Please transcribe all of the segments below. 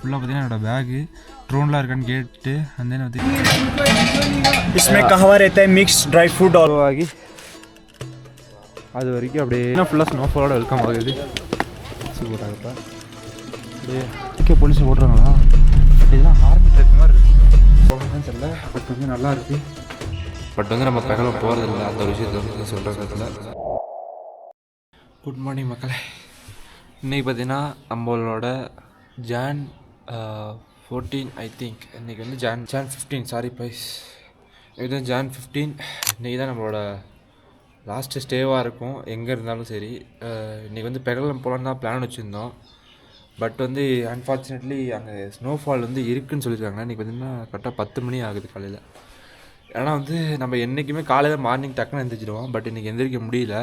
ஃபுல்லாக பார்த்தீங்கன்னா என்னோட பேகு ட்ரோன்லாம் இருக்கான்னு கேட்டு அந்த इसमें कहवा रहता है मिक्स ड्राई फ्रूट और ஆகி அது வரைக்கும் அப்படியே ஃபுல்லாக ஸ்னோஃபாலோட வெல்கம் ஆகுது. சூப்பராகப்பா அப்படியே ஓகே போலீஸ் ஓடுறாங்களா? இதெல்லாம் ஆர்மி ட்ரக் மாதிரி இருக்குது தெரியல. பட் வந்து நல்லா இருக்குது. பட் வந்து நம்ம பகலும் போகிறதில்ல அந்த ஒரு விஷயத்தை வந்து சொல்கிறதுல. குட் மார்னிங் மக்களே. இன்றைக்கி பார்த்தீங்கன்னா நம்மளோட ஜான் 14 ஐ திங்க். இன்றைக்கி வந்து ஜான் 15 சாரி ப்ரைஸ். இது ஜான் 15. இன்றைக்கி தான் நம்மளோட லாஸ்ட்டு ஸ்டேவாக இருக்கும் எங்கே இருந்தாலும் சரி. இன்றைக்கி வந்து பெகலம் போகலான்னு தான் பிளான் வச்சுருந்தோம். பட் வந்து அன்ஃபார்ச்சுனேட்லி அங்கே ஸ்னோஃபால் வந்து இருக்குதுன்னு சொல்லியிருக்காங்க. இன்றைக்கி பார்த்திங்கன்னா கரெக்டாக 10 மணி ஆகுது காலையில். ஏன்னா வந்து நம்ம என்றைக்குமே காலையில் மார்னிங் டக்குன்னு எழுந்திரிச்சிடுவோம். பட் இன்றைக்கி எந்திரிக்க முடியல.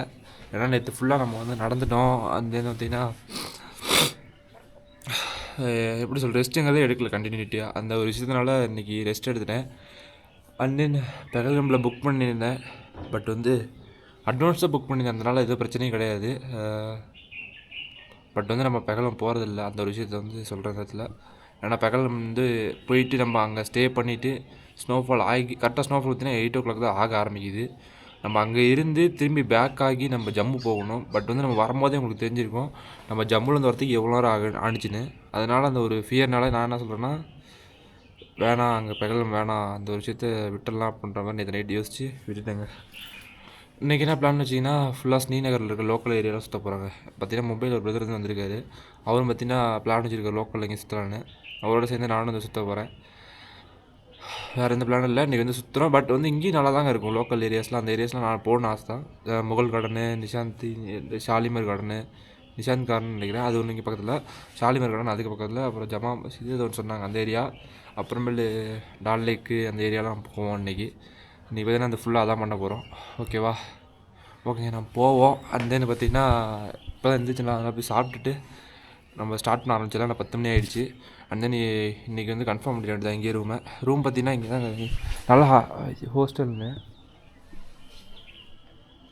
ஏன்னா நேற்று ஃபுல்லாக நம்ம வந்து நடந்துட்டோம். அந்த பார்த்திங்கன்னா எப்படி சொல்கிற ரெஸ்ட்டுங்கிறதே எடுக்கல கண்டினியூட்டியாக. அந்த ஒரு விஷயத்தினால இன்றைக்கி ரெஸ்ட் எடுத்துட்டேன். அண்ட் தென் பெகலமில் புக் பண்ணியிருந்தேன். பட் வந்து அட்வான்ஸாக புக் பண்ணியிருந்தேன். அதனால் எதுவும் பிரச்சனையும் கிடையாது. பட் வந்து நம்ம பெகலம் போகிறதில்ல அந்த ஒரு விஷயத்தை வந்து சொல்கிற இடத்துல. ஏன்னா பெகலம் வந்து போயிட்டு நம்ம அங்கே ஸ்டே பண்ணிவிட்டு ஸ்னோஃபால் ஆகி கரெக்டாக ஸ்னோஃபால் பார்த்தீங்கன்னா 8 o'clock தான் ஆக ஆரம்பிக்குது. நம்ம அங்கே இருந்து திரும்பி பேக் ஆகி நம்ம ஜம்மு போகணும். பட் வந்து நம்ம வரும்போதே உங்களுக்கு தெரிஞ்சிருக்கும் நம்ம ஜம்முலேருந்து வரத்துக்கு எவ்வளோ நேரம் ஆணுச்சுன்னு. அதனால் அந்த ஒரு ஃபியர்னால நான் என்ன சொல்கிறேன்னா வேணாம் அங்கே பெகலம் வேணாம் அந்த ஒரு விஷயத்தை விட்டுடலாம் அப்படின்ற மாதிரி நேற்று நைட்டு யோசித்து விட்டுட்டேங்க. இன்றைக்கி என்ன பிளான் வச்சிங்கன்னா ஃபுல்லாக ஸ்ரீநகரில் இருக்க லோக்கல் ஏரியாவில் சுற்ற போகிறாங்க. பார்த்தீங்கன்னா மொபைல் ஒரு பிரதர் வந்து வந்திருக்காரு. அவரும் பார்த்தீங்கன்னா பிளான் வச்சுருக்காரு லோக்கலில் இங்கே சுற்றலான்னு. அவரோட சேர்ந்து நானும் வந்து சுற்ற போகிறேன். வேறு எந்த பிளானும் இல்லை. இன்றைக்கி வந்து சுற்றுறோம். பட் வந்து இங்கேயும் நல்லா தாங்க இருக்கும் லோக்கல் ஏரியாஸ்லாம். அந்த ஏரியாஸ்லாம் நான் போகணும் ஆசை தான். முகல் கார்டனு, நிஷாந்தி, ஷாலிமர் கார்டனு, நிஷாந்த் கார்டன் நினைக்கிறேன் அது ஒன்று இங்கே பக்கத்தில். ஷாலிமர் கார்டன் அதுக்கு பக்கத்தில். அப்புறம் ஜமா மசீது இது ஒன்று சொன்னாங்க அந்த ஏரியா. அப்புறமேலு டால் லேக்கு அந்த ஏரியாலாம் போவோம் இன்றைக்கி பார்த்தீங்கன்னா அந்த ஃபுல்லாக அதான் பண்ண போகிறோம். ஓகேவா? ஓகேங்க நம்ம போவோம். அந்த தென் பார்த்திங்கன்னா இப்போ தான் இருந்துச்சு. நான் போய் சாப்பிட்டுட்டு நம்ம ஸ்டார்ட் பண்ண ஆரம்பிச்சிடலாம். நான் 10 மணி ஆகிடுச்சு. அண்ட் தென் இன்றைக்கி வந்து கன்ஃபார்ம் பண்ணிட வேண்டியது தான் இங்கே ரூம் பார்த்திங்கன்னா இங்கே தான் நல்லா ஹோஸ்டல்னு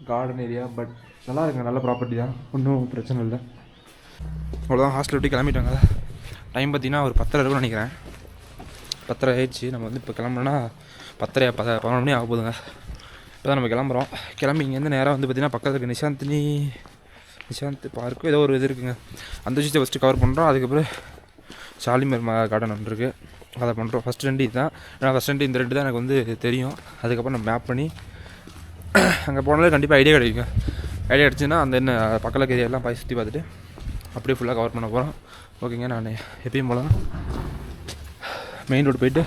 கார்டன் ஏரியா. பட் நல்லா இருக்குங்க, நல்ல ப்ராப்பர்ட்டி தான், ஒன்றும் பிரச்சனை இல்லை. அவ்வளோதான் ஹாஸ்டல் விட்டு கிளம்பிட்டாங்க. டைம் பார்த்திங்கன்னா ஒரு 10:30 இருக்கும்னு நினைக்கிறேன். 10:30 ஆயிடுச்சு. நம்ம வந்து இப்போ கிளம்புனா 10:30 11 மணி ஆக போதுங்க. இப்போ தான் நம்ம கிளம்புறோம். கிளம்பி இங்கேருந்து நேராக வந்து பார்த்திங்கன்னா பக்கத்தில் இருக்க நிஷாந்த் பார்க்கு ஏதோ ஒரு இது இருக்குங்க. அந்த விஷயத்தை ஃபஸ்ட்டு கவர் பண்ணுறோம். அதுக்கப்புறம் ஷாலிமர் கார்டன் ஒன்று இருக்குது, அதை பண்ணுறோம். ஃபஸ்ட் 2 இதுதான். ஏன்னா ஃபஸ்ட் 2 இந்த 2 தான் எனக்கு வந்து தெரியும். அதுக்கப்புறம் நம்ம மேப் பண்ணி அங்கே போனாலே கண்டிப்பாக ஐடியா கிடைக்குங்க. ஐடியா கிடச்சின்னா அந்த என்ன பக்கத்தில் ஏரியாலாம் போய் சுற்றி பார்த்துட்டு அப்படியே ஃபுல்லாக கவர் பண்ண போகிறோம். ஓகேங்க. நான் எப்பயும் போல மெயின் ரோடு போயிட்டு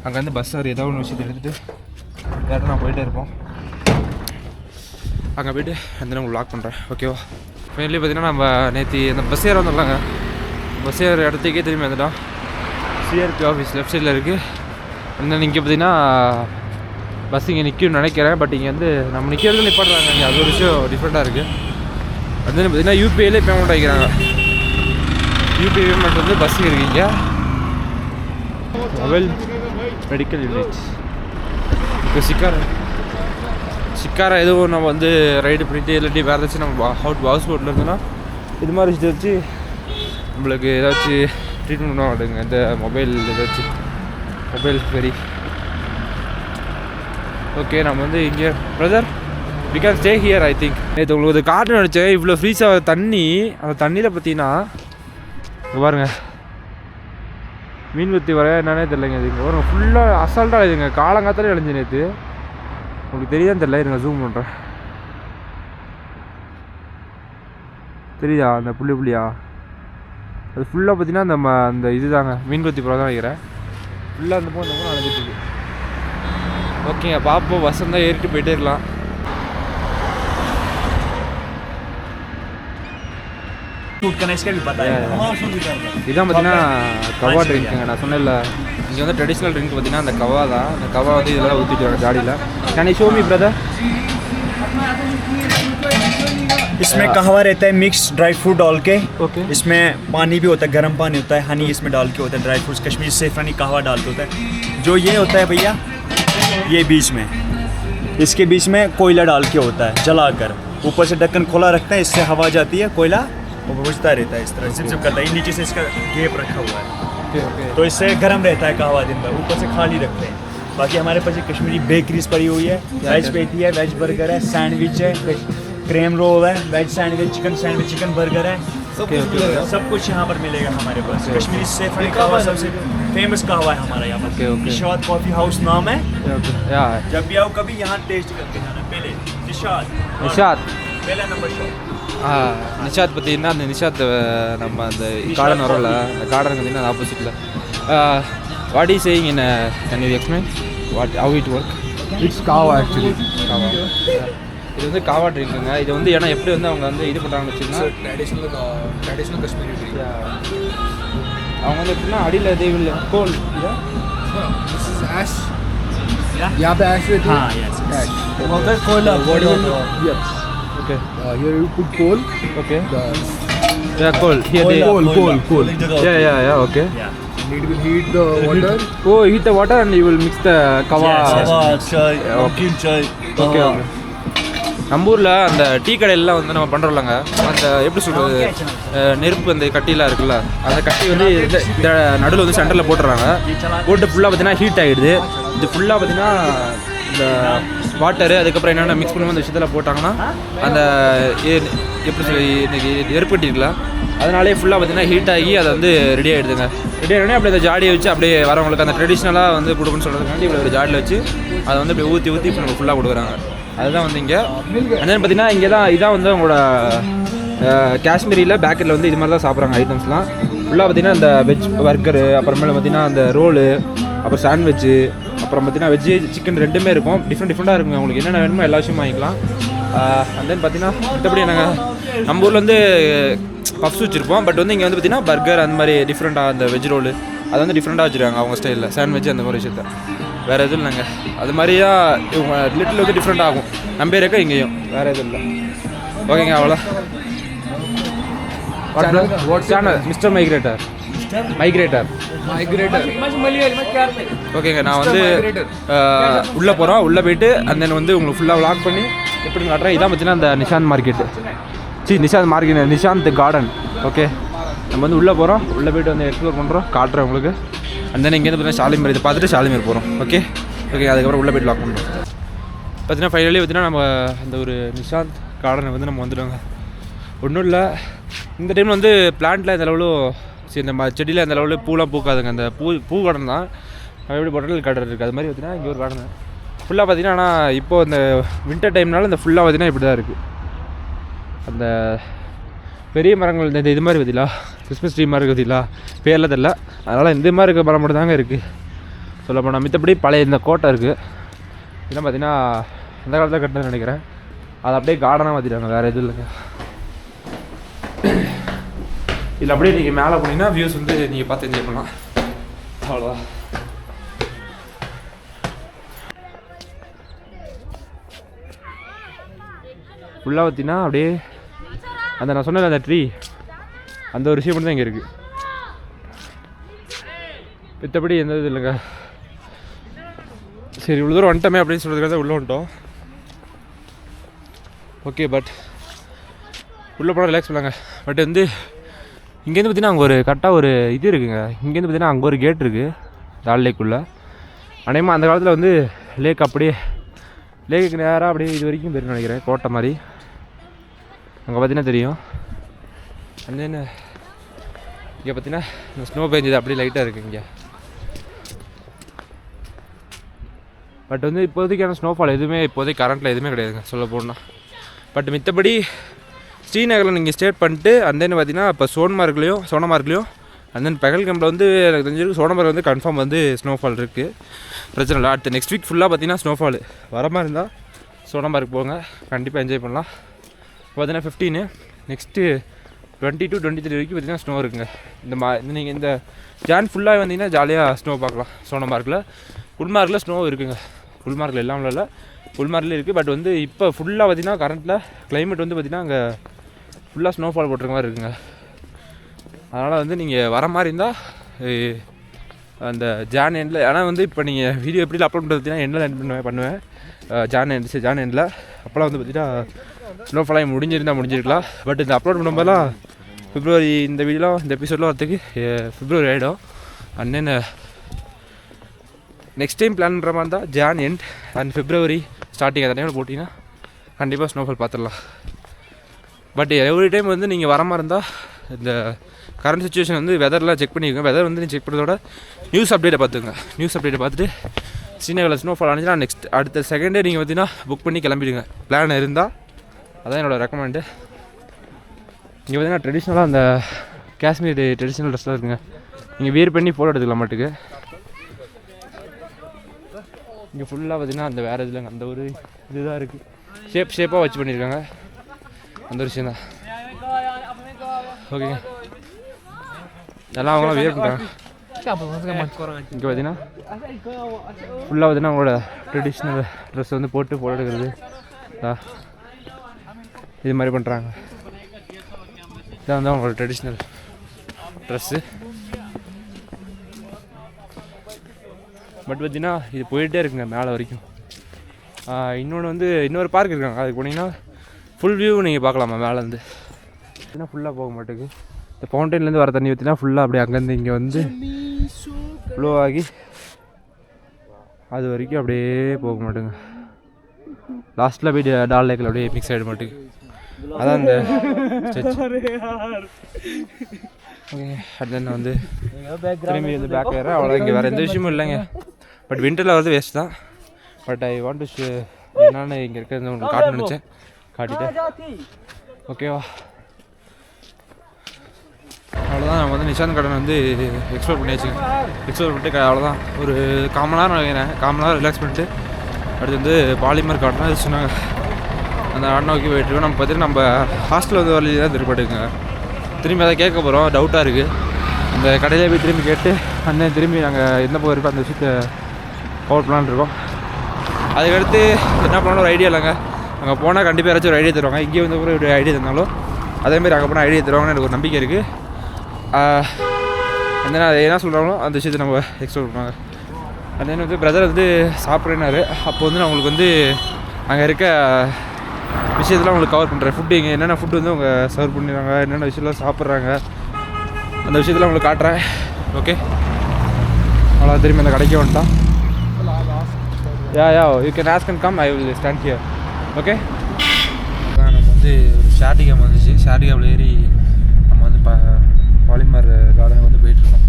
அங்கேருந்து பஸ் ஆர் ஏதாவது ஒன்று விஷயத்தை எடுத்துகிட்டு டேரெக்டாக நான் போயிட்டே இருப்போம். அங்கே போய்ட்டு அந்த நான் வ்ளாக் பண்ணுறேன். ஓகேவா? ஃபைனலி பார்த்தீங்கன்னா நம்ம நேற்று அந்த பஸ் ஏற வந்துடலாங்க. பஸ் ஏற இடத்துக்கே திரும்பி வந்துட்டோம். சிஆர்பி ஆஃபீஸ் லெஃப்ட் சைடில் இருக்குது. அந்த இங்கே பார்த்தீங்கன்னா பஸ் இங்கே நிற்கும்னு நினைக்கிறேன். பட் இங்கே வந்து நம்ம நிற்கிறது நிப்பாடுறாங்க. இங்கே அது ஒரு விஷயம் டிஃப்ரெண்ட்டாக இருக்குது. அது பார்த்தீங்கன்னா யூபிஐலே பேமெண்ட் ஆகிக்கிறாங்க. யூபிஐ பேமெண்ட் வந்து பஸ் இருக்கீங்க மொபைல் மெடிக்கல் யூனிட். இப்போ சிக்காரா எதுவும் நம்ம வந்து ரைடு பண்ணிட்டு இல்லாட்டி வேறு ஏதாச்சும் நம்ம ஹவுஸ் போட்டில் இருந்தோன்னா இது மாதிரி விஷயத்தை வச்சு நம்மளுக்கு ஏதாச்சும் ட்ரீட்மெண்ட் பண்ண மாட்டேங்க. இந்த மொபைல் ஏதாச்சும் மொபைல் சரி. ஓகே நம்ம வந்து இங்கே brother we can stay here I think. நேற்று உங்களுக்கு ஒரு கார்டு நினச்சேன். இவ்வளோ ஃப்ரீஸாக தண்ணி, அந்த தண்ணியில் பார்த்தீங்கன்னா பாருங்க மீன் வத்தி வர என்னன்னே தெரியலைங்க. இதுங்க வரும் ஃபுல்லாக அசால்ட்டாக இதுங்க. காலங்காத்தாலே இழஞ்சி நேற்று உங்களுக்கு தெரியாதுன்னு தெரியல. இருங்க ஜூம் பண்ணுறேன். தெரியுதா அந்த புள்ளியா? அது ஃபுல்லாக பார்த்தீங்கன்னா அந்த இது தாங்க மீன் கொத்தி புறம் தான் நினைக்கிறேன். ஃபுல்லாக அந்த போது நடந்துட்டு இருக்கு. ஓகேங்க பார்ப்போம். பஸ் தான் ஏறிட்டு போயிட்டே இருக்கலாம். இதான் பார்த்தீங்கன்னா கவா ட்ரிங்க்குங்க. நான் சொன்னேன்ல இங்கே வந்து ட்ரெடிஷ்னல் ட்ரிங்க் பார்த்தீங்கன்னா அந்த கவா தான். அந்த கவா வந்து இதெல்லாம் ஊற்றிட்டு வர காடியில். Can I show me brother? इसमें कहवा रहता है मिक्स ड्राई फ्रूट डाल के. ओके. इसमें पानी भी होता है, गर्म पानी होता है, हनी इसमें डाल के होता है, ड्राई फ्रूट्स कश्मीर सेफरानी कहवा डाल के होता है. जो ये होता है भैया, ये बीच में इसके बीच में कोयला डाल के होता है जलाकर. ऊपर से ढक्कन खोला रखते हैं, इससे हवा जाती है, कोयला वो बुझता रहता है इस तरह, जिप करता है. नीचे से इसका गेप रखा हुआ है. ओके ओके तो इससे गर्म रहता है कहवा दिन भर, ऊपर से खाली रखते हैं। बाकी हमारे पास ये कश्मीरी बेकरीज पड़ी हुई है, वेज पेटी है, वेज बर्गर है, सैंडविच है, क्रेम रोल है, वेज सैंडविच, चिकन बर्गर है, सब कुछ यहाँ पर मिलेगा हमारे पास। कश्मीरी सेफरी कहवा सबसे फेमस कहवा है हमारा यहाँ पर। निशाद कॉफ़ी हाउस नाम है। जब भी आओ कभी यहाँ टेस्ट करके जाना। पहले நிஷாத் पहला नंबर शॉप। நிஷாத் பார்த்தீங்கன்னா அந்த நிஷாத் நம்ம அந்த கார்டன் வரோம்ல அந்த கார்டனுக்கு பார்த்தீங்கன்னா ஆப்போசிட்டில் what is saying in can you explain what how it work? It's kawa actually. காவா இது வந்து காவா ட்ரிங்க்குங்க. இது வந்து ஏன்னா எப்படி வந்து அவங்க வந்து இது பண்ணுறாங்கன்னு வச்சுக்கோங்க, Traditional Kashmiri drink. அவங்க வந்து எப்படின்னா அடியில் தேவில் கோல் This is ash. Yeah. यहाँ पे ash रहती है. हाँ yes. Ash. मगर कोयला What do you Yes. Okay Here you put coal. Okay The coal here the coal. Yeah okay It will heat the water. Oh heat the water and you will mix the kahwa. Okay okay. நம்ம ஊரில் அந்த tea கடையிலலாம் வந்து நம்ம பண்ணுறோம்லங்க, அந்த எப்படி சொல்கிறது, நெருப்பு அந்த கட்டிலாம் இருக்குல்ல, அந்த கட்டி வந்து இந்த நடுவில் வந்து சென்டரில் போட்டுறாங்க. போட்டு ஃபுல்லாக பார்த்தீங்கன்னா ஹீட் ஆகிடுது. இது ஃபுல்லாக பார்த்தீங்கன்னா இந்த வாட்டரு அதுக்கப்புறம் என்னென்ன மிக்ஸ் பண்ணுவோம் அந்த விஷயத்தில் போட்டாங்கன்னா அந்த எப்படி சொல்லி நெருப்பட்டி இருக்குல்ல, அதனாலே ஃபுல்லாக பார்த்தீங்கன்னா ஹீட் ஆகி அதை வந்து ரெடி ஆகிடுதுங்க. ரெடி ஆகிடுனே அப்படியே அந்த ஜாடியை வச்சு அப்படியே வரவங்களுக்கு அந்த ட்ரெடிஷ்னலாக வந்து கொடுக்குன்னு சொல்கிறதுக்காண்டி இப்படி ஒரு ஜாடியில் வச்சு அதை வந்து அப்படியே ஊற்றி இப்போ நம்ம ஃபுல்லாக கொடுக்குறாங்க. அதுதான் வந்து இங்கே என்னென்னு பார்த்தீங்கன்னா இங்கே தான் இதான் வந்து அவங்களோட காஷ்மீரியில் பேக்கரியில் வந்து இது மாதிரி தான் சாப்பிட்றாங்க ஐட்டம்ஸ்லாம். ஃபுல்லாக பார்த்தீங்கன்னா இந்த வெஜ் பர்கரு, அப்புறமேல பார்த்தீங்கன்னா அந்த ரோலு, அப்புறம் சாண்ட்விட்சு, அப்புறம் பார்த்தீங்கன்னா வெஜ்ஜு சிக்கன் ரெண்டுமே இருக்கும். டிஃப்ரெண்ட்டாக இருக்குங்க. உங்களுக்கு என்னென்ன வேணுமோ எல்லா விஷயமும் வாங்கிக்கலாம். அண்ட் தென் பார்த்தீங்கன்னா மற்றபடி நாங்கள் நம்ம ஊரில் வந்து பப்ஸ் வச்சுருப்போம். பட் வந்து இங்கே வந்து பார்த்தீங்கன்னா பர்கர் அந்த மாதிரி டிஃப்ரெண்ட்டாக அந்த வெஜ் ரோலு அது வந்து டிஃப்ரெண்ட்டாக வச்சுருக்காங்க அவங்க ஸ்டைலில். சாண்ட்விட்ச் அந்த மாதிரி விஷயத்த வேறு எதுவும் இல்லைங்க. அது மாதிரியா இவங்க லிட்டில் வந்து டிஃப்ரெண்ட் ஆகும். நம்ம இருக்க இங்கேயும் வேறு எதுவும் இல்லை. ஓகேங்க அவ்வளோ. What channel mister migrator. ஓகேங்க நான் வந்து உள்ளே போகிறோம். உள்ளே போயிட்டு அந்த தென் வந்து உங்களுக்கு ஃபுல்லாக விளாக் பண்ணி எப்படி காட்டுறேன். இதான் பார்த்தீங்கன்னா அந்த Nishant market, Nishant garden. Okay நம்ம வந்து உள்ளே போகிறோம். உள்ளே போய்ட்டு வந்து எக்ஸ்ப்ளோர் பண்ணுறோம், காட்டுறேன் உங்களுக்கு. அந்த தென் இங்கேருந்து பார்த்தீங்கன்னா ஷாலிமர் இதை பார்த்துட்டு ஷாலிமர் போகிறோம். ஓகே அதுக்கப்புறம் உள்ளே போய்ட்டு லாக் பண்ணுறோம். பார்த்தீங்கன்னா ஃபைனலி பார்த்தீங்கன்னா நம்ம அந்த ஒரு நிஷாந்த் கார்டனை வந்து நம்ம வந்துடுவாங்க. ஒன்றும் இல்லை, இந்த டைமில் வந்து பிளான்ட்டில் இந்த அளவு சரி இந்த செடியில் அந்த அளவில் பூலாம் பூக்காதுங்க. அந்த பூ கார்டன் தான் எப்படி பொட்டல் கார்டன் இருக்குது. அது மாதிரி பார்த்தீங்கன்னா இங்கே ஒரு கார்டன் ஃபுல்லாக பார்த்தீங்கன்னா. ஆனால் இப்போது இந்த வின்டர் டைம்னால இந்த ஃபுல்லாக பார்த்தீங்கன்னா இப்படி தான் இருக்குது. அந்த பெரிய மரங்கள் இந்த இது மாதிரி பார்த்தீங்களா, கிறிஸ்மஸ் ட்ரீ மாதிரி இருக்குதுங்களா, பேரில் தெரியல. அதனால் இந்த மாதிரி இருக்க மரம் மட்டும் தாங்க இருக்குது சொல்ல போனால். மித்தபடி பழைய இந்த கோட்டை இருக்குது. இதெல்லாம் பார்த்தீங்கன்னா அந்த காலத்தில் கட்டினு நினைக்கிறேன். அதை அப்படியே கார்டனாக மாற்றிட்டாங்க, வேறு எதுவும் இல்லைங்க. இல்லை அப்படியே நீங்கள் மேலே போனீங்கன்னா வியூஸ் வந்து நீங்கள் பார்த்து என்ஜாய் பண்ணலாம். அவ்வளோதான். ஃபுல்லாக பார்த்தீங்கன்னா அப்படியே அந்த நான் சொன்னேன் அந்த ட்ரீ அந்த ஒரு விஷயம் மட்டும் தான் இங்கே இருக்குது. மற்றபடி எந்த இது இல்லைங்க. சரி இவ்வளோ தூரம் வந்துட்டோமே அப்படின்னு சொல்கிறதுக்காக தான் உள்ளே வந்துட்டோம். ஓகே பட் உள்ளே போனால் ரிலாக்ஸ் பண்ணாங்க. பட் வந்து இங்கேருந்து பார்த்தீங்கன்னா அங்கே ஒரு கரெக்டாக ஒரு இது இருக்குங்க. இங்கேருந்து பார்த்தீங்கன்னா அங்கே ஒரு கேட் இருக்குது தால் லேக்குள்ளே. அநேகமாக அந்த காலத்தில் வந்து லேக் அப்படியே லேக்குக்கு நேராக அப்படியே இது வரைக்கும் போயிருன்னு நினைக்கிறேன், கோட்டை மாதிரி. அங்கே பார்த்தீங்கன்னா தெரியும். அந்த என்ன இங்கே பார்த்தீங்கன்னா இந்த ஸ்னோ பெஞ்சது அப்படியே லைட்டாக இருக்குது இங்கே. பட் வந்து இப்போதைக்கான ஸ்னோஃபால் எதுவுமே இப்போதைக்கு கரண்ட்டில் எதுவுமே கிடையாதுங்க சொல்ல போனால். பட் மித்தபடி ஸ்ரீநகரில் நீங்கள் ஸ்டே பண்ணிட்டு அந்த தென் பார்த்தீங்கன்னா இப்போ சோனமார்க்லேயும் அந்த தென் பகல்காமில் வந்து எனக்கு தெரிஞ்சிருக்கு சோனமார்க் வந்து கன்ஃபார்ம் வந்து ஸ்னோஃபால் இருக்குது, பிரச்சனை இல்லை. அடுத்த நெக்ஸ்ட் வீக் ஃபுல்லாக பார்த்தீங்கன்னா ஸ்னோஃபால் வர மாதிரி இருந்தால் சோனமார்க் போங்க, கண்டிப்பாக என்ஜாய் பண்ணலாம். பார்த்தீங்கன்னா 15 நெக்ஸ்ட்டு 20 to 23 வரைக்கும் பார்த்தீங்கன்னா ஸ்னோ இருக்குங்க. நீங்கள் இந்த ஜான் ஃபுல்லாக வந்தீங்கன்னா ஜாலியாக ஸ்னோ பார்க்கலாம். சோனமார்க்கில் குல்மார்க்கில் ஸ்னோ இருக்குங்க. குல்மார்க்கில் எல்லாம் இல்லை, குல்மார்க்கில் இருக்குது. பட் வந்து இப்போ ஃபுல்லாக பார்த்தீங்கன்னா கரண்ட்டில் கிளைமேட் வந்து பார்த்திங்கன்னா அங்கே ஃபுல்லாக ஸ்னோஃபால் போட்டிருக்க மாதிரி இருக்குங்க. அதனால் வந்து நீங்கள் வர மாதிரி இருந்தால் அந்த ஜான் எண்டில், ஆனால் வந்து இப்போ நீங்கள் வீடியோ எப்படி அப்லோட் பண்ணுறது பார்த்தீங்கன்னா எண்டில் பண்ணுவேன் ஜான் எண்டில். அப்போலாம் வந்து பார்த்தீங்கன்னா ஸ்னோஃபாலாக முடிஞ்சிருக்கலாம். பட் இந்த அப்லோட் பண்ணும்போதெல்லாம் பிப்ரவரி இந்த வீடியோலாம் இந்த எபிசோடெலாம் வரத்துக்கு பிப்ரவரி ஆகிடும். And then next time plan பண்ணுற மாதிரி தான் John end and February starting அந்த டைமில் போட்டிங்கன்னா கண்டிப்பாக ஸ்னோஃபால் பார்த்துடலாம். பட் எவ்ரி டைம் வந்து நீங்கள் வர மாதிரி இருந்தால் இந்த கரண்ட் சுச்சுவேஷன் வந்து வெதர்லாம் செக் பண்ணிக்கோங்க. வெதர் வந்து நீங்கள் செக் பண்ணுறதோட நியூஸ் அப்டேட்டை பார்த்துங்க. நியூஸ் அப்டேட்டை பார்த்துட்டு ஸ்ரீநகரில் ஸ்னோஃபால் ஆனிச்சுன்னா நெக்ஸ்ட் அடுத்த செகண்டே நீங்கள் பார்த்தீங்கன்னா புக் பண்ணி கிளம்பிடுங்க. பிளான் இருந்தால் அதான் என்னோடய ரெக்கமெண்டு. இங்கே பார்த்தீங்கன்னா ட்ரெடிஷ்னலாக அந்த காஷ்மீர் ட்ரெடிஷ்னல் ட்ரெஸ்லாம் இருக்குங்க. நீங்கள் வியர் பண்ணி ஃபோட்டோ எடுத்துக்கலாம் மாட்டுக்கு. இங்கே ஃபுல்லாக பார்த்தீங்கன்னா அந்த வேறு இதில் அந்த ஒரு இதுதான் இருக்குது. ஷேப்பாக வச்சு பண்ணியிருக்காங்க. அந்த ஒரு விஷயம் தான். ஓகேங்க, எல்லாம் அவங்களாம் வியர் பண்ணுறாங்க. இங்கே பார்த்தீங்கன்னா ஃபுல்லாக பார்த்தீங்கன்னா அவங்களோட ட்ரெடிஷ்னல் ட்ரெஸ் வந்து போட்டு ஃபோட்டோ எடுக்கிறது இது மாதிரி பண்ணுறாங்க. இதான் வந்து அவங்களோட ட்ரெடிஷ்னல் ட்ரெஸ்ஸு. பட் பார்த்தீங்கன்னா இது போயிட்டே இருக்குங்க மேலே வரைக்கும். இன்னொன்று வந்து இன்னொரு பார்க் இருக்காங்க. அதுக்கு போனீங்கன்னா ஃபுல் வியூ நீங்கள் பார்க்கலாமா மேலேருந்து. ஏன்னா ஃபுல்லாக போக மாட்டேங்குது. இந்த ஃபவுண்டன்லேருந்து வர தண்ணி ஊற்றினா ஃபுல்லாக அப்படியே அங்கேருந்து இங்கே வந்து ஃப்ளோ ஆகி அது வரைக்கும் அப்படியே போக மாட்டேங்க. லாஸ்ட்டில் போய் டால் லேக்கில் அப்படியே மிக்ஸ் ஆகிட மாட்டேங்குது. அதான் இந்த ஸ்டெச். ஓகே, அண்ட் தென் வந்து திரும்பி வந்து பேக் ஏறேன். அவ்வளோ இங்கே வேறு எந்த விஷயமும் இல்லைங்க. பட் விண்டரில் வரது வேஸ்ட் தான். பட் ஐ வாண்ட் டு என்னென்னு இங்கே இருக்கிறது உங்களுக்கு காட்டணும்னு நினச்சேன், காட்டிட்டேன். ஓகேவா, அவ்வளோதான். நம்ம வந்து நிஷாந்த் கார்டன் வந்து எக்ஸ்ப்ளோர் பண்ணியாச்சு. எக்ஸ்ப்ளோர் பண்ணிட்டு அவ்வளோதான் ஒரு காமனாக நினைக்கிறேன். காமனாக ரிலாக்ஸ் பண்ணிட்டு அடுத்து வந்து பாலிமர் காட்டினா அது சொன்னாங்க. அந்த ஆட் நோக்கி போயிட்டுருக்கோம். நம்ம பார்த்தீங்கன்னா நம்ம ஹாஸ்டலில் வந்து வரலையே தான் திருப்பாட்டுங்க. திரும்பி அதை கேட்க போகிறோம். டவுட்டாக இருக்குது. அந்த கடையிலே போய் திரும்பி கேட்டு அண்ணன் திரும்பி நாங்கள் என்ன போயிருக்கோம் அந்த விஷயத்தை கவர் பண்ணலான்னு இருக்கோம். அதுக்கடுத்து என்ன பண்ணாலும் ஒரு ஐடியா இல்லைங்க. அங்கே போனால் கண்டிப்பாக யாராச்சும் ஒரு ஐடியா தருவாங்க. இங்கே வந்து கூட ஒரு ஐடியா தந்தாலும் அதேமாதிரி அங்கே போனால் ஐடியா தருவாங்கன்னு எனக்கு ஒரு நம்பிக்கை இருக்குது. அந்த அதை என்ன சொல்கிறாங்களோ அந்த விஷயத்தை நம்ம எக்ஸ்ப்ளோர் பண்ணுவாங்க. அந்த வந்து பிரதர் வந்து சாப்பிட்றேன்னாரு. அப்போ வந்து நான் உங்களுக்கு வந்து அங்கே இருக்க விஷயத்தெலாம் உங்களுக்கு கவர் பண்ணுறேன். ஃபுட்டு இங்கே என்னென்ன ஃபுட்டு வந்து அவங்க சர்வ் பண்ணிடுறாங்க, என்னென்ன விஷயம்லாம் சாப்பிட்றாங்க, அந்த விஷயத்தெலாம் உங்களுக்கு காட்டுறேன். ஓகே, அவ்வளோ திரும்பி அந்த கடைக்கே வந்துட்டான். Yeah you can ask and come, I will stand here. Okay, நம்ம வந்து ஒரு ஷேர்டி கேம் வந்துச்சு. ஷேர்டி கேமில் ஏறி நம்ம வந்து பாலிமர் கார்டன் வந்து போயிட்டுருக்கோம்.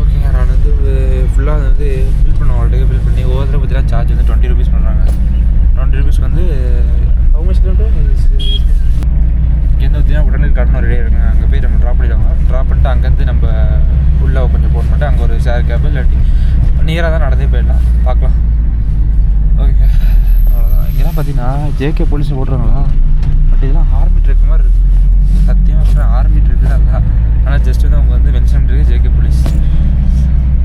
ஓகேங்க, நான் வந்து ஃபுல்லாக வந்து ஃபில் பண்ண ஆல்ரெடி ஃபில் பண்ணி ஒவ்வொரு பார்த்தீங்கன்னா சார்ஜ் வந்து 20 rupees பண்ணுறாங்க. 20 rupees வந்து அவங்க இங்கேருந்து பார்த்தீங்கன்னா உடனே கடனும் ரெடியாக இருக்குங்க. அங்கே போய் நம்ம ட்ராப் பண்ணிடுவாங்க. ட்ராப் பண்ணிட்டு அங்கேருந்து நம்ம உள்ளே கொஞ்சம் போன் பண்ணிட்டு அங்கே ஒரு ஷேர் கேப் இல்லாட்டி நியராக தான் நடந்தே போயிடலாம். பார்க்கலாம். ஓகே, அவ்வளோதான். இங்கெல்லாம் பார்த்தீங்கன்னா ஜேகே போலீஸ் ஓட்டுறாங்களா? பட் இதெல்லாம் ஆர்மி ட்ரக் மாதிரி இருக்குது. சத்தியமாக சொல்கிறேன், ஆர்மி ட்ரக்கு தான் இல்லை. ஆனால் ஜஸ்ட் வந்து அவங்க வந்து மென்ஷன் இருக்குது ஜேகே போலீஸ்.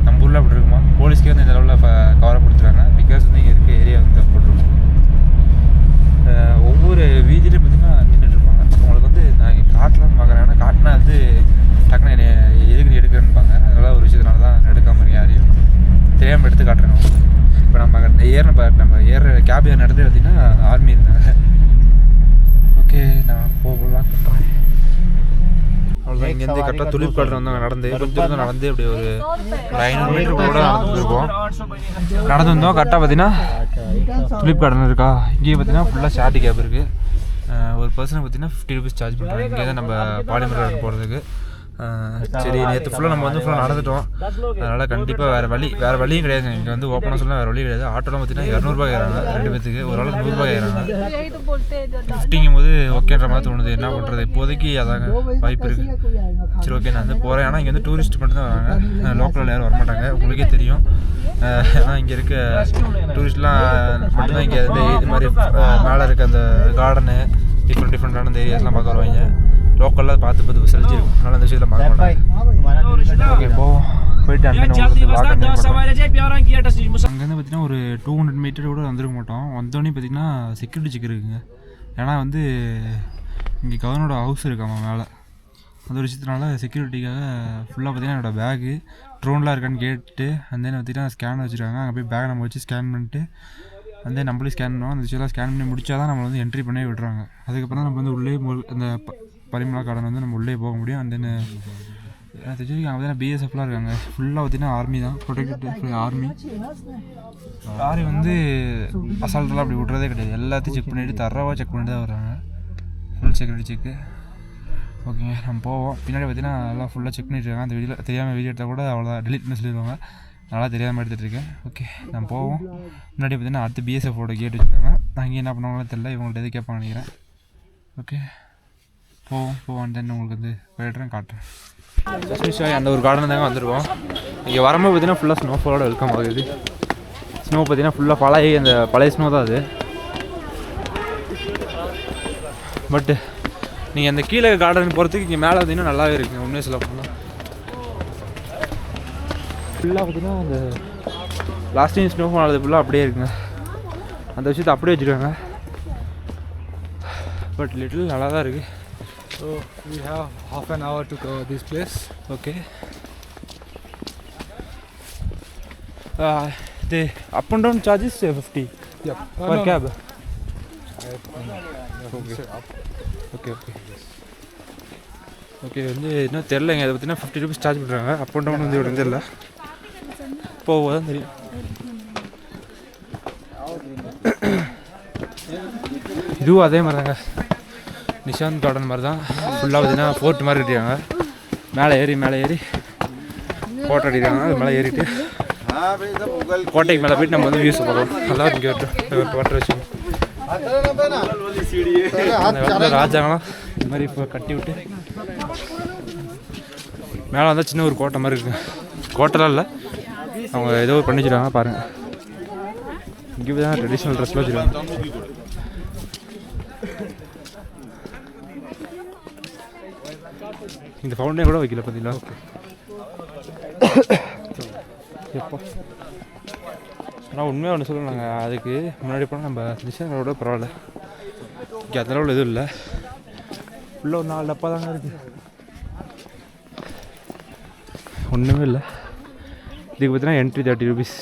நம்ம ஊரில் அப்படி இருக்குமா? போலீஸ்க்கே வந்து இந்த லெவலில் கவராக கொடுத்துருக்காங்க. பிகாஸ் வந்து இங்கே இருக்க ஏரியா வந்து போட்டிருக்கோம். ஒவ்வொரு வீதியிலையும் பார்த்திங்கன்னா நின்றுட்டுருப்பாங்க. அவங்களுக்கு வந்து நான் காட்டலான்னு பார்க்குறேன். ஆனால் காட்டினா வந்து டக்குன்னு என்னை எதுக்கு எடுக்கிறேன்னுப்பாங்க. அதனால ஒரு விஷயத்தினால தான் எடுக்காமல் இருக்கேன். யாரையும் தெரியாமல் எடுத்து காட்டுறேன். இப்போ நம்ம ஏற கேப் ஏற நடந்து பார்த்திங்கன்னா ஆர்மி இருந்தாங்க. ஓகே, நான் போகலாம் பண்ணுறேன். அவ்வளோதான். இங்கேருந்து கரெக்டாக துலிப் கார்டன் வந்து நடந்து கொஞ்சம் தூரம் நடந்து அப்படியே ஒரு 500 மீட்டர் கூட நடந்து இருக்கோம். நடந்து வந்தோம். கரெக்டாக பார்த்தீங்கன்னா துலிப் கார்டன் இருக்கா. இங்கேயே பார்த்தீங்கன்னா ஃபுல்லாக ஷார்ட்டி கேப் இருக்குது. ஒரு பர்சனுக்கு பார்த்தீங்கன்னா 50 rupees சார்ஜ் பண்ணுறாங்க. இங்கே தான் நம்ம பாலிமர் கார்டன் போகிறதுக்கு. சரி, நேற்று ஃபுல்லாக நம்ம வந்து ஃபுல்லாக நடந்துட்டோம். அதனால் கண்டிப்பாக வேறு வழியும் கிடையாது. இங்கே வந்து ஓப்பனாக சொன்னால் வேறு வழி கிடையாது. ஆட்டோலாம் பார்த்தீங்கன்னா 200 கேட்குறாங்க 2 பேத்துக்கு. ஒரு ஆளுக்கு 100 கேட்குறாங்க. 50ங்கும் போது ஓகேன்ற மாதிரி தோணுது. என்ன பண்ணுறது, இப்போதைக்கு அதாங்க வாய்ப்பு இருக்குது. சரி, ஓகே, நான் வந்து போகிறேன். ஆனால் இங்கே வந்து டூரிஸ்ட் மட்டும் தான் வராங்க. லோக்கலில் யாரும் வரமாட்டாங்க. உங்களுக்கே தெரியும். ஏன்னா இங்கே இருக்க டூரிஸ்ட்லாம் மட்டும்தான் இங்கே வந்து இது மாதிரி மேலே இருக்க அந்த கார்டனு டிஃப்ரெண்டான அந்த ஏரியாஸ்லாம் பார்க்க வருவாங்க. லோக்கலில் பார்த்து விசாரிச்சிருக்கும். அதனால் அந்த விஷயத்தில் பார்க்க மாட்டாங்க. ஓகே, போயிட்டு அங்கேருந்து பார்த்தீங்கன்னா ஒரு 200 மீட்டர் கூட வந்துருக்க மாட்டோம். வந்தோடனே பார்த்தீங்கன்னா செக்யூரிட்டி செக் இருக்குங்க. ஏன்னா வந்து இங்கே கவர்னரோட ஹவுஸ் இருக்காமா மேலே. அந்த ஒரு விஷயத்தினால செக்யூரிட்டிக்காக ஃபுல்லாக பார்த்தீங்கன்னா என்னோடய பேகு ட்ரோன்லாம் இருக்கான்னு கேட்டு அந்த பார்த்தீங்கன்னா ஸ்கேன் வச்சுருக்காங்க. அங்கே போய் பேக் நம்ம வச்சு ஸ்கேன் பண்ணிட்டு வந்து நம்மளே ஸ்கேன் பண்ணுவோம். அந்த விஷயம்லாம் ஸ்கேன் பண்ணி முடிச்சா தான் நம்ம வந்து என்ட்ரி பண்ணி விடுறாங்க. அதுக்கப்புறம் தான் நம்ம வந்து உள்ளே அந்த பரிமளா கார்டன் வந்து நம்ம உள்ளே போக முடியும். அண்ட் தென் எனக்கு தெரிஞ்சு அங்கே பார்த்தீங்கன்னா பிஎஸ்எஃப்லாம் இருக்காங்க. ஃபுல்லாக பார்த்தீங்கன்னா ஆர்மி தான், ப்ரொடெக்டட் ஆர்மி. லாரி வந்து அசால்ட்டெல்லாம் அப்படி விட்றதே கிடையாது. எல்லாத்தையும் செக் பண்ணிவிட்டு தரவாக செக் பண்ணிட்டு தான் வர்றாங்க. ஃபுல் செக்யூரிட்டி செக்கு. ஓகேங்க, நம்ம போவோம். பின்னாடி பார்த்தீங்கன்னா எல்லாம் ஃபுல்லாக செக் பண்ணிட்டுருக்காங்க. அந்த வீடியோ தெரியாமல் வீடியோ எடுத்தால் கூட அவ்வளோதான் டெலிட் பண்ணி சொல்லிடுவாங்க. நல்லா தெரியாமல் எடுத்துகிட்ருக்கேன். ஓகே, நம்ம போவோம். முன்னாடி பார்த்தீங்கன்னா அடுத்து பிஎஸ்எஃபோட கேட் வச்சுருக்காங்க. அங்கே என்ன பண்ணுவாங்களோ தெரியல, இவங்கள்ட்ட எது கேட்பாங்க நினைக்கிறேன். ஓகே, போவோம். தென் உங்களுக்கு வந்து போய்ட்றேன், காட்டுறேன். அந்த ஒரு கார்டன் தாங்க வந்துருவோம். இங்கே வரும்போது பார்த்தீங்கன்னா ஃபுல்லாக ஸ்னோஃபாலோட வெல்கம் ஆகுது. ஸ்னோ பார்த்தீங்கன்னா ஃபுல்லாக பழைய அந்த பழைய ஸ்னோ தான் அது. பட்டு நீங்கள் அந்த கீழே கார்டன் போகிறதுக்கு இங்கே மேலே பார்த்தீங்கன்னா நல்லாவே இருக்குங்க. உண்மையாக சொல்ல போனால் ஃபுல்லாக பார்த்தீங்கன்னா அந்த லாஸ்ட் டைம் ஸ்னோஃபால் ஆனது ஃபுல்லாக அப்படியே இருக்குங்க. அந்த விஷயத்தை அப்படியே வச்சுருக்காங்க. பட் லிட்டில் நல்லா தான் இருக்குது. So we have half an hour to cover this place. Okay. The up and down charges 50 Yep. per cab. Okay வந்து இன்னும் தெரிலங்க. அதை பார்த்தீங்கன்னா 50 rupees சார்ஜ் பண்ணுறாங்க. அப் அண்ட் டவுன் வந்து இவ்வளோ தெரில, போகும்போது தெரியும். இதுவும் அதே மாதிரி தாங்க, நிஷாந்த் கார்டன் மாதிரி தான். ஃபுல்லாக பார்த்தீங்கன்னா ஃபோர்ட் மாதிரி கட்டிடுறாங்க. மேலே ஏறி ஃபோட்டோ அடிக்கிறாங்க. அது மேலே ஏறிட்டு கோட்டைக்கு மேலே போயிட்டு நம்ம வந்து வியூஸ் பார்க்கலாம். நல்லா இங்கே வாட்டர் வச்சு அந்த ராஜாங்களாம் இந்த மாதிரி இப்போ கட்டி விட்டு மேலே வந்தால் சின்ன ஒரு கோட்டை மாதிரி இருக்குங்க. கோட்டைலாம் இல்லை, அவங்க ஏதோ பண்ணி வச்சுருக்காங்க பாருங்கள். இங்கே தான் ட்ரெடிஷ்னல் ட்ரெஸ்லாம் வச்சுருக்காங்க. இந்த ஃபவுண்டைன் கூட வைக்கல பார்த்தீங்களா? எப்போ ஆனால் உண்மையாக ஒன்று சொல்லலாங்க, அதுக்கு முன்னாடி போனால் நம்ம நிஷானோட பரவாயில்ல. இங்கே அந்த அளவில் எதுவும் இல்லை. ஃபுல்லாக ஒரு 4 டப்பா தாங்க இருக்குது, ஒன்றுமே இல்லை. இதுக்கு பார்த்தீங்கன்னா என்ட்ரி 30 rupees.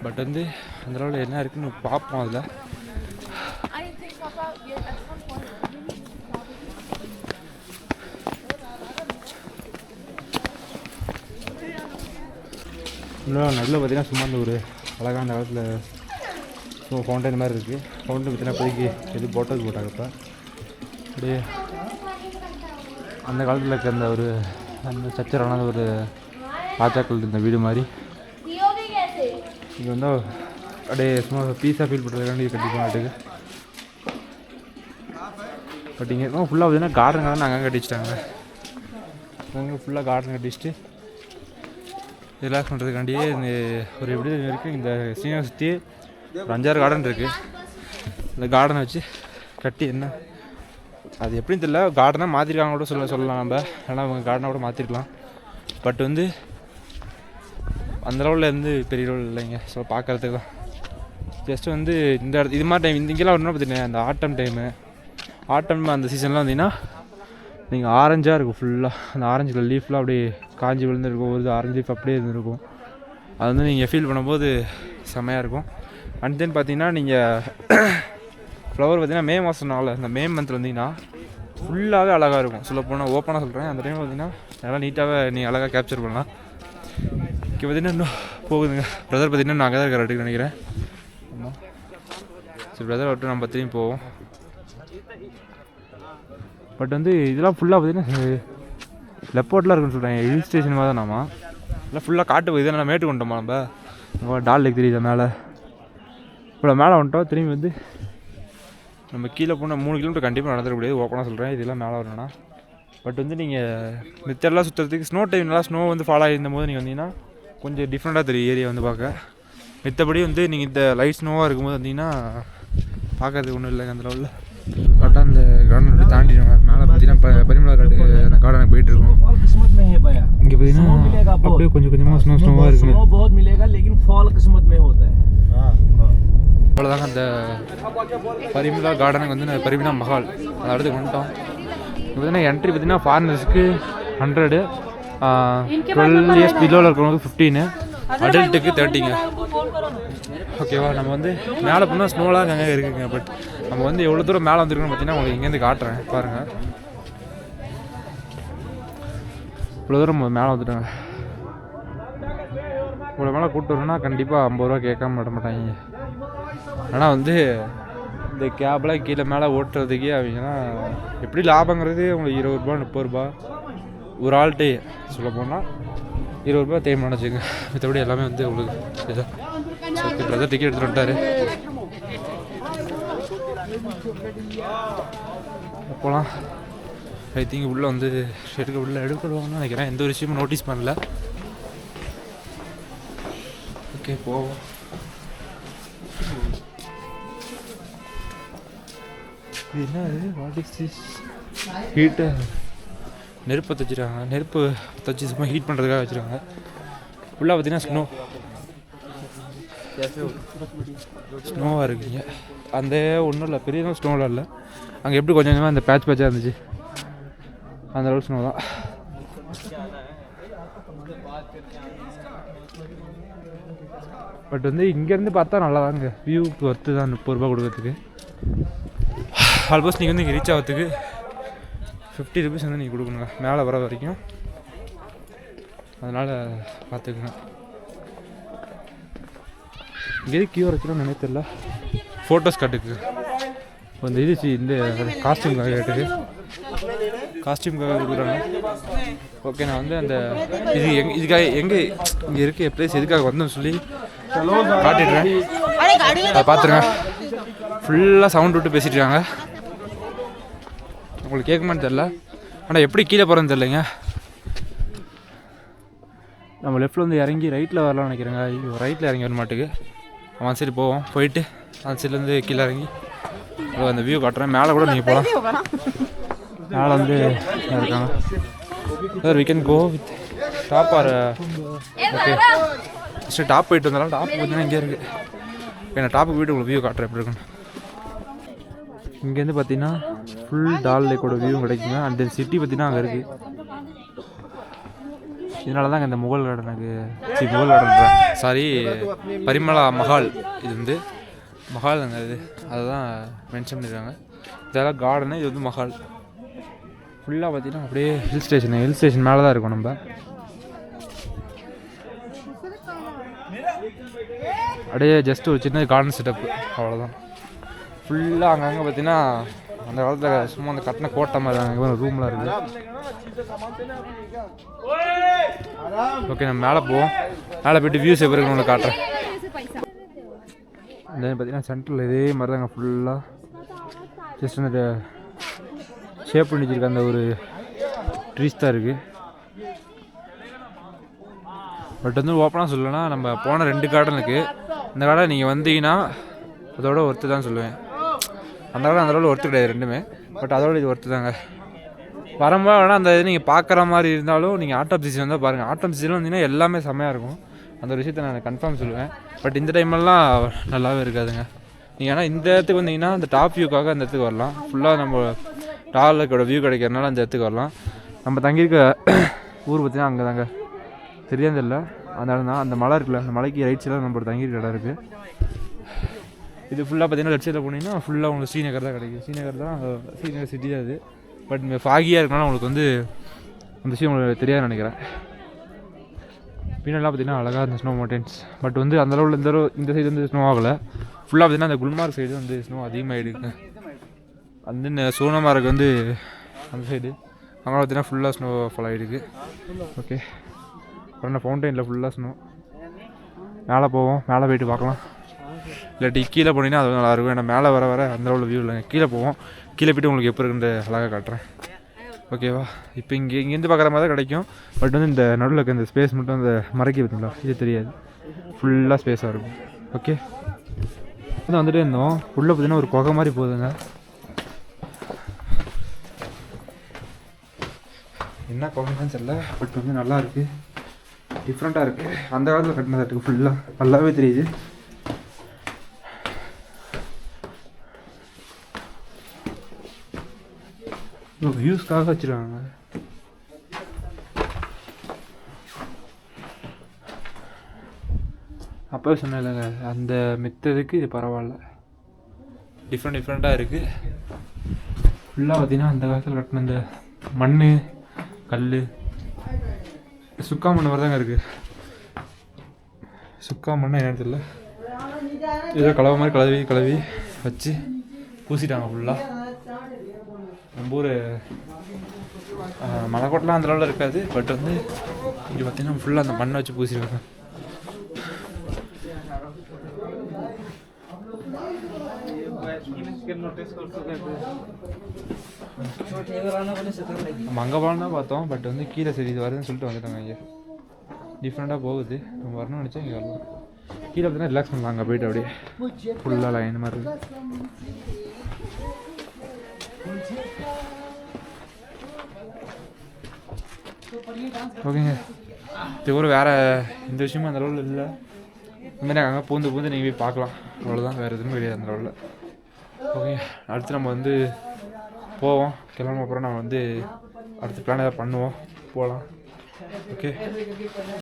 பட் வந்து அந்த அளவில் என்ன இருக்குன்னு பார்ப்போம். அதில் இன்னும் நடுவில் பார்த்தீங்கன்னா சும்மா அந்த ஒரு அழகான காலத்தில் ஃபவுண்டைன் மாதிரி இருக்குது. ஃபவுண்டைன் பார்த்தீங்கன்னா இப்போதைக்கு எது போட்டது போட்டாங்க. இப்போ அப்படியே அந்த காலத்தில் இருக்க அந்த ஒரு அந்த சச்சரான ஒரு ராஜாக்கள் இருந்த வீடு மாதிரி இங்கே வந்து அப்படியே சும்மா பீஸாக ஃபீல் பண்ணுறதுக்காண்டி கட்டி போனாட்டுக்கு. பட் இங்கே ஃபுல்லாக பார்த்தீங்கன்னா கார்டன் அங்கே கட்டி வச்சிட்டாங்க. அங்கே ஃபுல்லாக கார்டன் கட்டி வச்சுட்டு ரிலாக்ஸ் பண்ணுறதுக்காண்டியே இந்த ஒரு எப்படி இருக்குது. இந்த சீனியர் சுற்றி ஒரு 5-6 கார்டன் இருக்குது. இந்த கார்டனை வச்சு கட்டி என்ன அது எப்படின்னு தெரியல, கார்டனாக மாற்றிருக்காங்க கூட சொல்லலாம் நம்ம. ஆனால் அவங்க கார்டனை கூட மாற்றிருக்கலாம். பட் வந்து அந்த லெவலில் இருந்து பெரிய லெவல் இல்லைங்க. ஸோ பார்க்குறதுக்கு தான் ஜஸ்ட் வந்து இந்த இடத்து இது மாதிரி டைம் இங்கெல்லாம் வரணும் பார்த்தீங்கன்னா அந்த ஆட்டம் அந்த சீசன்லாம் வந்தீங்கன்னா நீங்கள் ஆரஞ்சாக இருக்கும் ஃபுல்லாக. அந்த ஆரஞ்சில் லீஃப்லாம் அப்படியே காஞ்சி விழுந்துருக்கும். ஒரு ஆரஞ்சு லீஃப் அப்படியே இருந்திருக்கும். அது வந்து நீங்கள் ஃபீல் பண்ணும்போது செம்மையாக இருக்கும். அண்ட் தென் பார்த்தீங்கன்னா நீங்கள் ஃப்ளவர் பார்த்தீங்கன்னா மே மாதம் நாளில் இந்த மே மந்தில் வந்தீங்கன்னா ஃபுல்லாகவே அழகாக இருக்கும். சொல்லப்போனால் ஓப்பனாக சொல்கிறேன், அந்த டைமில் பார்த்தீங்கன்னா நல்லா நீட்டாகவே நீங்கள் அழகாக கேப்சர் பண்ணலாம். இங்கே பார்த்தீங்கன்னா இன்னும் போகுதுங்க. பிரதர் பார்த்தீங்கன்னா நான் அங்கே தான் இருக்கிற நினைக்கிறேன். ஆமாம், சரி பிரதர் விட்டு நம்ம திரும்பி போவோம். பட் வந்து இதெல்லாம் ஃபுல்லாக பார்த்தீங்கன்னா லெப்போர்ட்லாம் இருக்குன்னு சொல்கிறாங்க. ஹில் ஸ்டேஷன் மாதிரி தான் நாம இல்லை ஃபுல்லாக காட்டு போய் இதெல்லாம் மேட்டு கொண்டோமா நம்ம டால் லேக் தெரியுது மேலே. இவ்வளோ மேலே வந்துட்டோம். திரும்பி வந்து நம்ம கீழே போனால் 3 கிலோமீட்டர் கண்டிப்பாக நடந்துட முடியாது, ஓப்பனாக சொல்கிறேன். இதெல்லாம் மேலே வரணும்னா பட் வந்து நீங்கள் மித்தெல்லாம் சுற்றுறதுக்கு ஸ்னோ டைம் நல்லா ஸ்னோ வந்து ஃபாலோ ஆகிருந்த போது நீங்கள் வந்தீங்கன்னா கொஞ்சம் டிஃப்ரெண்ட்டாக தெரியும் ஏரியா வந்து பார்க்க. மித்தபடி வந்து நீங்கள் இந்த லைட் ஸ்னோவாக இருக்கும்போது வந்தீங்கன்னா பார்க்கறதுக்கு ஒன்றும் இல்லைங்க அந்த லெவலில். கரெக்டாக அந்த கார்டன் தாண்டிடுவாங்க. மேலே பார்த்தீங்கன்னா பரிமளா காடு அந்த கார்டனுக்கு போயிட்டுருக்கோம். இங்கே பார்த்தீங்கன்னா அப்படியே கொஞ்சம் கொஞ்சமாக ஸ்னோவாக இருக்குது. அவ்வளோதாங்க. அந்த பரிமளா கார்டனுக்கு வந்து பரிமளா மஹால் அந்த இடத்துக்கு வந்துட்டோம். இப்போ பார்த்தீங்கன்னா என்ட்ரி பார்த்தீங்கன்னா ஃபாரினர்ஸ்க்கு 100, 12 இயர்ஸ் பிலோவில் இருக்கிறவங்களுக்கு 15, அடல்ட்டுக்கு 30ங்க. ஓகேவா, நம்ம வந்து மேலே போனால் ஸ்னோலாம் அங்கே இருக்குங்க. பட் நம்ம வந்து எவ்வளோ தூரம் மேலே வந்துருக்கோன்னு பார்த்தீங்கன்னா உங்களுக்கு இங்கேருந்து காட்டுறேன் பாருங்கள். இவ்வளோ தூரம் மேலே வந்துட்டாங்க. இவ்வளோ மேலே கூப்பிட்டு வரணும்னா கண்டிப்பாக 50 ரூபா கேட்காம விட மாட்டாங்க. ஆனால் வந்து இந்த கேப்லாம் கீழே மேலே ஓட்டுறதுக்கே அவங்கன்னா எப்படி லாபங்கிறது உங்களுக்கு 20 ரூபா 30 ரூபா ஒரு ஆள்கிட்டே சொல்ல போனால் 20 ரூபா தேய்மானம் வச்சுங்க. மற்றபடி எல்லாமே வந்து உங்களுக்கு இதான். ஓகே பிரதர் டிக்கெட் எடுத்துகிட்டு வந்துட்டாரு. போகலாம். ஐ திங்க் உள்ளே வந்து எடுக்கணும்னு நினைக்கிறேன். எந்த ஒரு விஷயமும் நோட்டீஸ் பண்ணல. ஓகே போவோம். இது என்ன இது? What is this? ஹீட்டு நெருப்பை தைச்சிருக்காங்க. நெருப்பு தைச்சி சும்மா ஹீட் பண்ணுறதுக்காக வச்சுருக்காங்க. ஃபுல்லாக பார்த்தீங்கன்னா ஸ்னோவாக இருக்குங்க. அந்த ஒன்றும் இல்லை, பெரிய ஸ்னோவில் இல்லை. அங்கே எப்படி கொஞ்சம் கொஞ்சமாக அந்த பேட்சாக இருந்துச்சு அந்த அளவுக்கு ஸ்னோ தான். பட் வந்து இங்கேருந்து பார்த்தா நல்லா தாங்க வியூக்கு ஒர்த்து தான் 30 ரூபா கொடுக்கறதுக்கு. ஆல்மோஸ்ட் நீங்கள் வந்து இங்கே ரீச் ஆகிறதுக்கு 50 ருபீஸ் வந்து நீங்கள் கொடுக்கணுங்க மேலே வர வரைக்கும். அதனால் பார்த்துக்குங்க. இங்கே கியூ வரைக்கணும்னு நினைத்தில்ல. ஃபோட்டோஸ் காட்டுக்கு இந்த இது இந்த காஸ்டியூம்காக கேட்டுக்கு காஸ்டியூம்காக கொடுக்குறாங்க. ஓகே, நான் வந்து அந்த இது இதுக்காக எங்கே இங்கே இருக்க பிளேஸ் எதுக்காக வந்தோன்னு சொல்லி காட்டிடுறேன். அதை பார்த்துருங்க. ஃபுல்லாக சவுண்ட் விட்டு பேசிட்டு இருக்காங்க. உங்களுக்கு கேட்குமான்னு தெரில. ஆனால் எப்படி கீழே போகிறேன்னு தெரிலங்க. நம்ம லெஃப்ட்டில் வந்து இறங்கி ரைட்டில் வரலாம்னு நினைக்கிறேங்க. ரைட்டில் இறங்கி வர மாட்டுக்கு. அவன் சைடு போவோம். போயிட்டு அந்த சைட்லேருந்து கீழே இறங்கி அந்த வியூ காட்டுறேன். மேலே கூட நீங்கள் போகலாம். மேலே வந்து இருக்காங்க. Sir we can go with top or okay. First top போயிட்டு வந்தாலும் டாப் பார்த்தீங்கன்னா இங்கே இருக்குது. நான் டாப்புக்கு போய்ட்டு உங்களுக்கு வியூ காட்டுறேன் எப்படி இருக்குன்னு. இங்கேருந்து பார்த்தீங்கன்னா ஃபுல் டால் லேக்கோட வியூ கிடைக்குங்க. அண்ட் தென் சிட்டி பார்த்தீங்கன்னா அங்கே இருக்குது. இதனால தாங்க இந்த முகல் கார்டனுக்கு முகல் கார்டன் சாரி பரிமளா மஹால் இது வந்து மஹால் அங்கே இது அதை தான் மென்ஷன் பண்ணியிருக்காங்க. இதெல்லாம் கார்டனு, இது வந்து மஹால். ஃபுல்லாக பார்த்தீங்கன்னா அப்படியே ஹில் ஸ்டேஷன் மேலே தான் இருக்கும். நம்ம அப்படியே ஜஸ்ட் ஒரு சின்ன கார்டன் செட்டப் அவ்வளோதான். ஃபுல்லாக அங்கங்கே பார்த்தீங்கன்னா அந்த காலத்தில் சும்மா அந்த கட்டின கோட்டை மாதிரி அங்கே ரூம்லாம் இருக்குது. ஓகே, நம்ம மேலே போவோம். மேலே போய்ட்டு வியூஸ் எப்படி இருக்குன்னு உங்களுக்கு காட்டுறேன். இந்த பார்த்தீங்கன்னா சென்டரில் இதே மாதிரி தாங்க ஃபுல்லாக ஜஸ்ட் அந்த ஷேப் பண்ணி வச்சுருக்க அந்த ஒரு ட்ரீஸ் தான் இருக்குது. பட் வந்து ஓப்பனாக சொல்லலைன்னா நம்ம போன 2 கார்டனுக்கு இந்த கார்டன் நீங்கள் வந்தீங்கன்னா அதோட ஒர்த்து தான் சொல்லுவேன். அந்த கார்டன் அந்த அளவில் ஒர்த்து கிடையாது ரெண்டுமே. பட் அதோட இது ஒர்த்து தாங்க. வரும்போது வேணால் அந்த இது நீங்கள் பார்க்குற மாதிரி இருந்தாலும் நீங்கள் ஆட்டம் சீசன் வந்தால் பாருங்கள். ஆட்டம் சீசனில் வந்தீங்கன்னா எல்லாமே செம்மையாக இருக்கும். அந்த ஒரு விஷயத்தை நான் கன்ஃபார்ம் சொல்லுவேன். பட் இந்த டைம்லாம் நல்லாவே இருக்காதுங்க. நீங்கள் ஆனால் இந்த இடத்துக்கு வந்தீங்கன்னா அந்த டாப் வியூக்காக அந்த இடத்துக்கு வரலாம். ஃபுல்லாக நம்ம டாலோட வியூ கிடைக்கிறதுனால அந்த இடத்துக்கு வரலாம். நம்ம தங்கியிருக்க ஊர் பார்த்தீங்கன்னா அங்கே தாங்க தெரியாது இல்லை அந்த இடம் தான். அந்த மலை இருக்குல்ல, அந்த மலைக்கு ரைட் சைடில் நம்மளோட தங்கியிருக்க இடம் இருக்குது. இது ஃபுல்லாக பார்த்தீங்கன்னா லெஃப்ட் சைடில் போனீங்கன்னா ஃபுல்லாக உங்களுக்கு ஸ்ரீநகர் தான் கிடைக்கும். ஸ்ரீநகர் தான், ஸ்ரீநகர் சிட்டி தான் அது. பட் இங்கே ஃபாகியாக இருக்கனால உங்களுக்கு வந்து அந்த விஷயம் உங்களுக்கு தெரியாதுன்னு நினைக்கிறேன். பின்னெல்லாம் பார்த்தீங்கன்னா அழகாக இருந்த ஸ்னோ மவுண்டன்ஸ். பட் வந்து அந்தளவில் இந்த சைடு வந்து ஸ்னோ ஆகலை. ஃபுல்லாக பார்த்தீங்கன்னா அந்த குல்மார்க் சைடு வந்து ஸ்னோ அதிகமாகிடுங்க. அந்த சோனமார்க் வந்து அந்த சைடு அங்கே பார்த்தீங்கன்னா ஃபுல்லாக ஸ்னோ ஃபால் ஆகிடுக்கு. ஓகே, அப்புறம் ஃபவுண்டெயினில் ஃபுல்லாக ஸ்னோ. மேலே போவோம், மேலே போய்ட்டு பார்க்கலாம். இல்லாட்டி கீழே போனீங்கன்னா அது நல்லாயிருக்கும். ஏன்னா மேலே வர அந்த அளவில் வியூ இல்லைங்க. கீழே போவோம். கீழே போய்ட்டு உங்களுக்கு எப்போ இருக்குன்ற அழகாக காட்டுறேன். ஓகேவா? இப்போ இங்கேருந்து பார்க்குற மாதிரி தான் கிடைக்கும். பட் வந்து இந்த நடுவில் இருக்க இந்த ஸ்பேஸ் மட்டும் அந்த மறைக்க பார்த்தீங்களா, இது தெரியாது. ஃபுல்லாக ஸ்பேஸாக இருக்கும். ஓகே, இதான் வந்துட்டே இருந்தோம். உள்ளே பார்த்தீங்கன்னா ஒரு குகை மாதிரி போகுதுங்க. என்ன குகைன்னு தெரியல. பட் வந்து நல்லா இருக்குது, டிஃப்ரெண்ட்டாக இருக்குது. அந்த காலத்தில் கட்டினதாக இருக்குது. ஃபுல்லாக நல்லாவே தெரியுது. வியூஸ்க்காக வச்சுருக்காங்க. அப்போவே சொன்னேன் இல்லைங்க, அந்த மித்ததுக்கு இது பரவாயில்ல, டிஃப்ரெண்ட்டாக இருக்குது. ஃபுல்லாக பார்த்திங்கன்னா அந்த காலத்தில் கட்டின இந்த மண் கல் சுக்கா மண் மாதிரி தாங்க இருக்குது. சுக்கா மண்ணை என்ன தெரியல, ஏதோ கலவை மாதிரி கலவி வச்சு பூசிட்டாங்க ஃபுல்லாக. நம்ம ஊர் மலைக்கோட்டெலாம் அந்த அளவில் இருக்காது, பட் வந்து இங்கே பார்த்திங்கன்னா ஃபுல்லாக அந்த மண்ணை வச்சு பூசிருக்காங்க. நம்ம அங்கே போகலாம் தான் பார்த்தோம், பட் வந்து கீழே சரி இது வருதுன்னு சொல்லிட்டு வந்துட்டாங்க. இங்கே டிஃப்ரெண்ட்டாக போகுது, நம்ம வரணும்னு நினச்சா இங்கே வரலாம். கீழே பார்த்தீங்கன்னா ரிலாக்ஸ் பண்ணலாம், அங்கே போய்ட்டு அப்படியே ஃபுல்லாக லைன் மாதிரி இருக்குது. ஓகேங்க, இது ஒரு வேறு இந்த விஷயமும் அந்த அளவில் இல்லை. இந்தமாதிரி அங்கே பூந்து நீங்கள் போய் பார்க்கலாம், அவ்வளோதான், வேறு எதுவும் கிடையாது அந்த அளவில். ஓகே, அடுத்து நம்ம வந்து போவோம், கிளம்ப அப்புறம் நம்ம வந்து அடுத்த பிளான் ஏதாவது பண்ணுவோம், போகலாம். ஓகே.